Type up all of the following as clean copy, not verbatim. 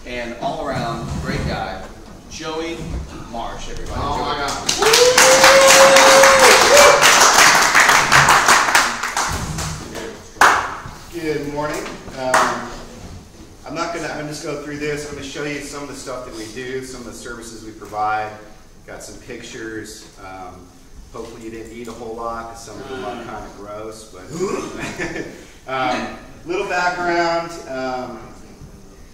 and all around great guy, Joey Marsh, everybody. Oh my God. Good morning. I'm just going to go through this. I'm going to show you some of the stuff that we do, some of the services we provide. Got some pictures. Hopefully you didn't eat a whole lot, because some of them are kind of gross. But little background.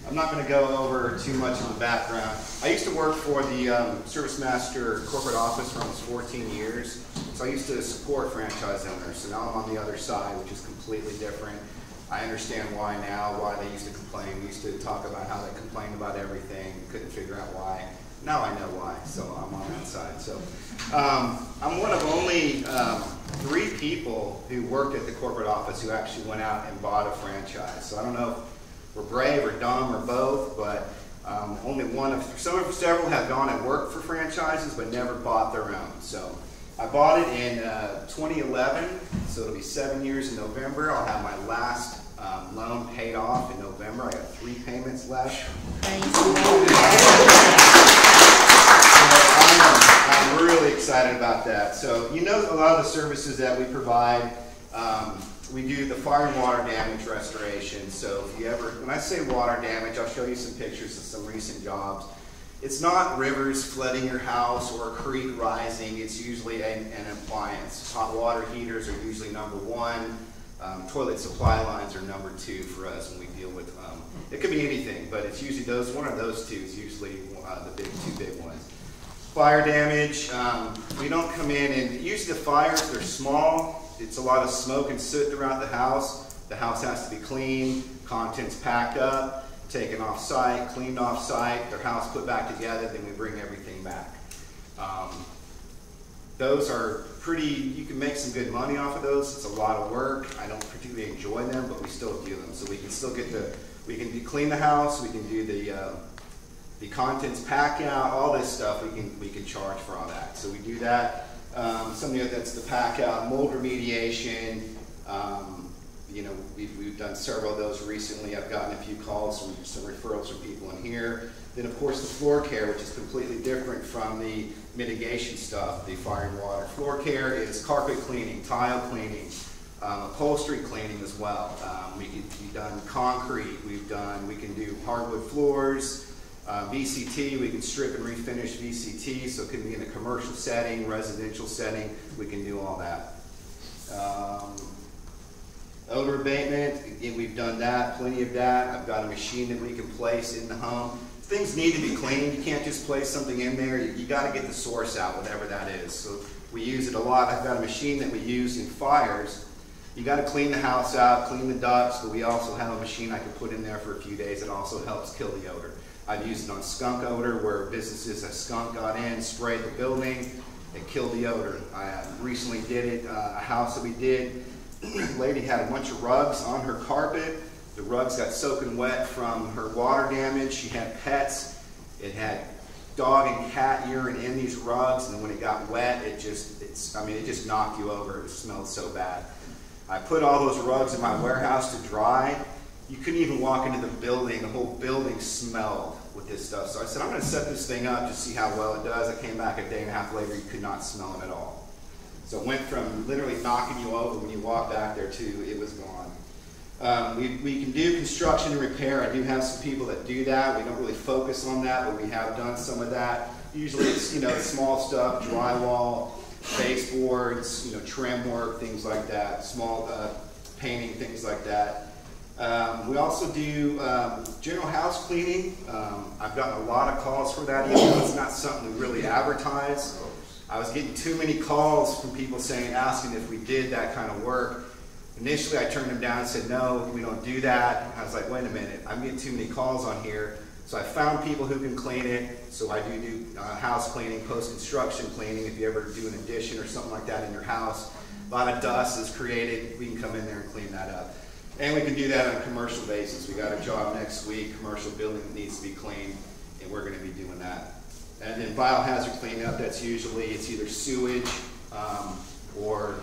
I'm not going to go over too much of the background. I used to work for the ServiceMaster corporate office for almost 14 years. So I used to support franchise owners. So now I'm on the other side, which is completely different. I understand why now, why they used to complain. We used to talk about how they complained about everything, couldn't figure out why. Now I know why, so I'm on that side. So I'm one of only 3 people who worked at the corporate office who actually went out and bought a franchise. So I don't know if we're brave or dumb or both, but only one of several have gone and worked for franchises but never bought their own. So I bought it in 2011, so it'll be 7 years in November. I'll have my last loan paid off in November. I got 3 payments left. I'm really excited about that. So you know a lot of the services that we provide. We do the fire and water damage restoration. So if you ever, when I say water damage, I'll show you some pictures of some recent jobs. It's not rivers flooding your house or a creek rising. It's usually an appliance. Hot water heaters are usually number 1. Toilet supply lines are number 2 for us when we deal with, it could be anything, but it's usually one of those 2 is usually the 2 big ones. Fire damage, we don't come in and, usually the fires, they're small. It's a lot of smoke and soot throughout the house. The house has to be clean, contents packed up, taken off site, cleaned off site, their house put back together, then we bring everything back. Those are pretty, you can make some good money off of those. It's a lot of work. I don't particularly enjoy them, but we still do them. So we can still get we can clean the house, we can do the contents pack out, all this stuff, we can charge for all that. So we do that. Something that's the pack out, mold remediation. You know, we've done several of those recently. I've gotten a few calls from some referrals from people in here. Then of course the floor care, which is completely different from the mitigation stuff, the fire and water. Floor care is carpet cleaning, tile cleaning, upholstery cleaning as well. We've done concrete, we can do hardwood floors, VCT, we can strip and refinish VCT, so it can be in a commercial setting, residential setting, we can do all that. Odor abatement, again, we've done that, plenty of that. I've got a machine that we can place in the home. Things need to be cleaned. You can't just place something in there. You got to get the source out, whatever that is. So we use it a lot. I've got a machine that we use in fires. You got to clean the house out, clean the ducts, but we also have a machine I can put in there for a few days that also helps kill the odor. I've used it on skunk odor, where businesses, a skunk got in, sprayed the building, it killed the odor. I recently did it, a house that we did. The lady had a bunch of rugs on her carpet. The rugs got soaking wet from her water damage. She had pets. It had dog and cat urine in these rugs, and then when it got wet, it just knocked you over. It smelled so bad. I put all those rugs in my warehouse to dry. You couldn't even walk into the building. The whole building smelled with this stuff. So I said, I'm going to set this thing up to see how well it does. I came back a day and a half later, you could not smell it at all. So it went from literally knocking you over when you walked back there to it was gone. We can do construction and repair. I do have some people that do that. We don't really focus on that, but we have done some of that. Usually it's, you know, small stuff, drywall, baseboards, you know, trim work, things like that, small painting, things like that. We also do general house cleaning. I've gotten a lot of calls for that, even though it's not something we really advertise. I was getting too many calls from people asking if we did that kind of work. Initially, I turned them down and said, no, we don't do that. I was like, wait a minute, I'm getting too many calls on here. So I found people who can clean it. So I do house cleaning, post-construction cleaning. If you ever do an addition or something like that in your house, a lot of dust is created. We can come in there and clean that up. And we can do that on a commercial basis. We got a job next week, commercial building that needs to be cleaned, and we're going to be doing that. And then biohazard cleanup, that's usually, it's either sewage or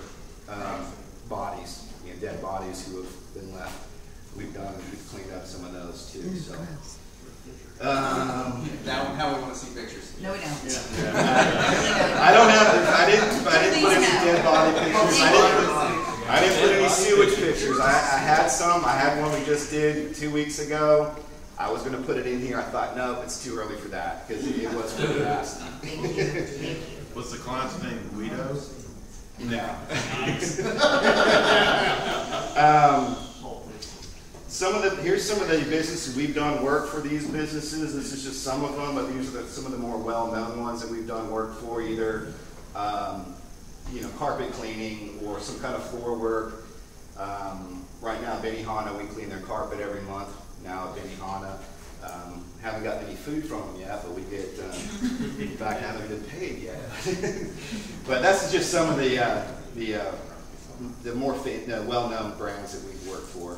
bodies, you know, dead bodies who have been left. We've cleaned up some of those too. So Now we want to see pictures. No, we don't. I didn't put any dead body pictures. I didn't put any sewage pictures. I had some. I had one we just did 2 weeks ago. I was going to put it in here. I thought, no, it's too early for that because it was really fast. What's the client's name? Guido? No. Here's some of the businesses we've done work for. These businesses. This is just some of them, but these are some of the more well-known ones that we've done work for. Either carpet cleaning or some kind of floor work. Right now, Benihana, we clean their carpet every month. Now at Benihana, haven't gotten any food from them yet, but we get. In fact, haven't been paid yet. But that's just some of the more well-known brands that we work for.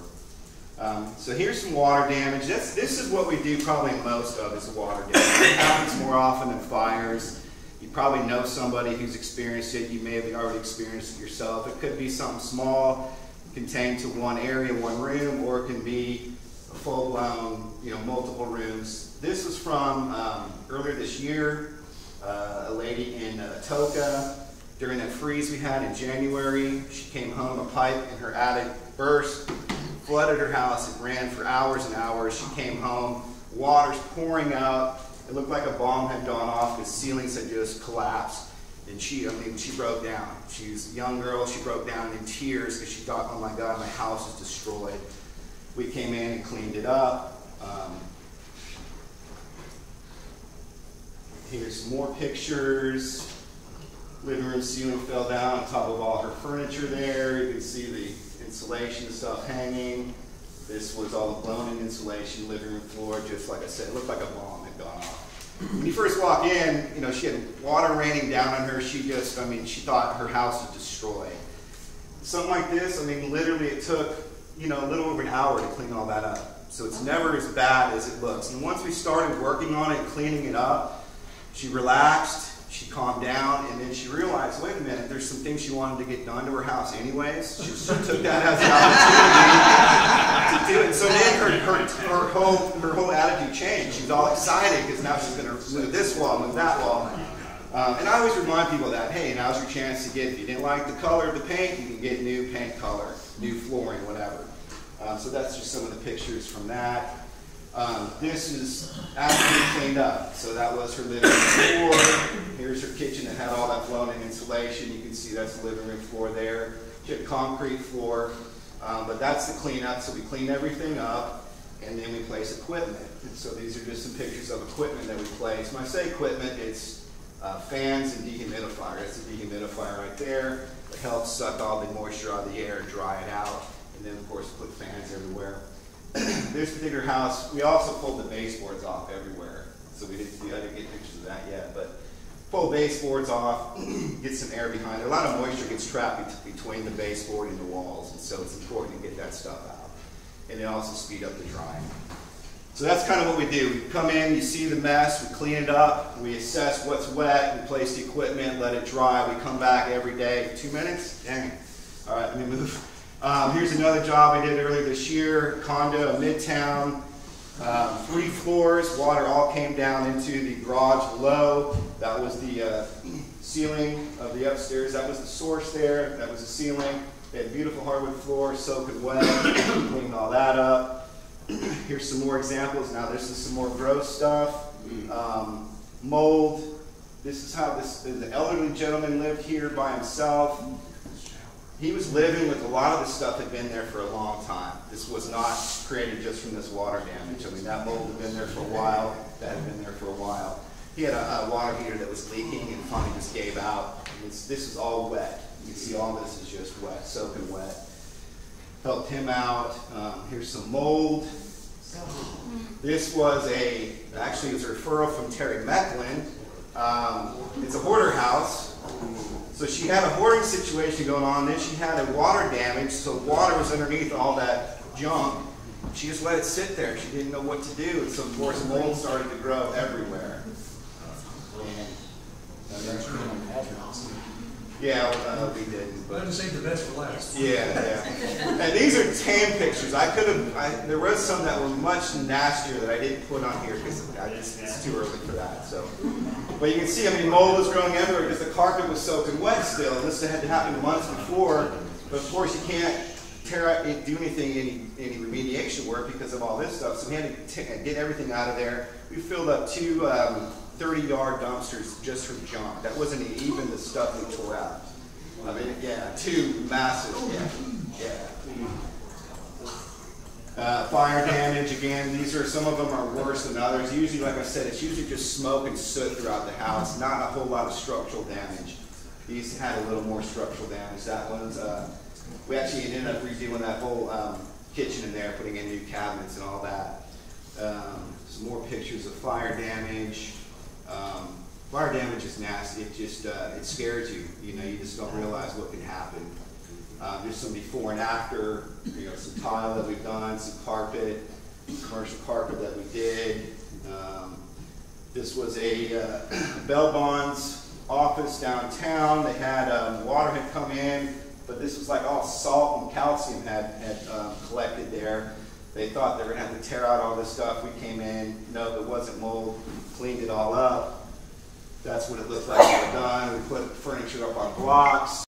So here's some water damage. This is what we do probably most of is water damage. It happens more often than fires. You probably know somebody who's experienced it. You may have already experienced it yourself. It could be something small, contained to one area, one room, or it can be a full-blown, multiple rooms. This was from earlier this year. A lady in Atoka. During that freeze we had in January, she came home, a pipe in her attic burst, flooded her house. It ran for hours and hours. She came home, water's pouring out. It looked like a bomb had gone off because ceilings had just collapsed. And she broke down. She's a young girl. She broke down in tears because she thought, oh my God, my house is destroyed. We came in and cleaned it up. Here's some more pictures. Living room ceiling fell down on top of all her furniture there. You can see the insulation stuff hanging. This was all the blown-in insulation, living room floor. Just like I said, it looked like a bomb had gone off. When you first walk in, she had water raining down on her. She thought her house was destroyed. Something like this, literally it took, a little over an hour to clean all that up. So it's never as bad as it looks. And once we started working on it, cleaning it up, she relaxed. She calmed down, and then she realized, wait a minute, there's some things she wanted to get done to her house anyways. She took that as an opportunity to do it. And so then her whole attitude changed. She was all excited because now she's going to move this wall, move that wall. And I always remind people that, hey, now's your chance to if you didn't like the color of the paint, you can get new paint color, new flooring, whatever. So that's just some of the pictures from that. This is after cleaned up. So that was her living room floor. Here's her kitchen that had all that blown-in insulation. You can see that's the living room floor there. She had concrete floor, but that's the cleanup. So we clean everything up, and then we place equipment. And so these are just some pictures of equipment that we place. When I say equipment, it's fans and dehumidifier. That's a dehumidifier right there. It helps suck all the moisture out of the air and dry it out. And then, of course, put fans everywhere. This particular house, we also pulled the baseboards off everywhere. So I didn't get pictures of that yet, but pull baseboards off, get some air behind it. A lot of moisture gets trapped between the baseboard and the walls, and so it's important to get that stuff out. And then also speed up the drying. So that's kind of what we do. We come in, you see the mess, we clean it up, we assess what's wet, we place the equipment, let it dry. We come back every day. 2 minutes? Dang. All right, let me move. Here's another job I did earlier this year, condo, Midtown, 3 floors, water all came down into the garage below. That was the ceiling of the upstairs, that was the source there, that was the ceiling. They had beautiful hardwood floor, soaking wet, cleaned all that up. Here's some more examples. Now this is some more gross stuff. Mold. This is how the elderly gentleman lived here by himself. He was living with a lot of the stuff had been there for a long time. This was not created just from this water damage. That mold had been there for a while. That had been there for a while. He had a water heater that was leaking and finally just gave out. This is all wet. You can see all this is just wet, soaking wet. Helped him out. Here's some mold. This was actually it was a referral from Terry Mecklin. It's a hoarder house. So she had a hoarding situation going on, then she had a water damage, so water was underneath all that junk. She just let it sit there. She didn't know what to do, and so of course mold started to grow everywhere. Yeah, we didn't. Better to save the best for last. Yeah. And these are tan pictures. There was some that were much nastier that I didn't put on here because it's too early for that. So, but you can see, I mean, mold was growing everywhere because the carpet was soaking wet still. And this had to happen months before. But of course, you can't tear out, do anything, any remediation work because of all this stuff. So we had to get everything out of there. We filled up two 30-yard dumpsters just for junk. That wasn't even the stuff we tore out. I mean, yeah, two massive, fire damage, again, some of them are worse than others. Usually, like I said, it's usually just smoke and soot throughout the house, not a whole lot of structural damage. These had a little more structural damage. That one's, we actually ended up redoing that whole kitchen in there, putting in new cabinets and all that. Some more pictures of fire damage. Fire damage is nasty. It just it scares you. You know, you just don't realize what can happen. There's some before and after. You know, some tile that we've done, some carpet, commercial carpet that we did. This was a Bell Bonds office downtown. They had water had come in, but this was like all salt and calcium had collected there. They thought they were going to have to tear out all this stuff. We came in, no, it wasn't mold, cleaned it all up. That's what it looked like when we were done. We put furniture up on blocks.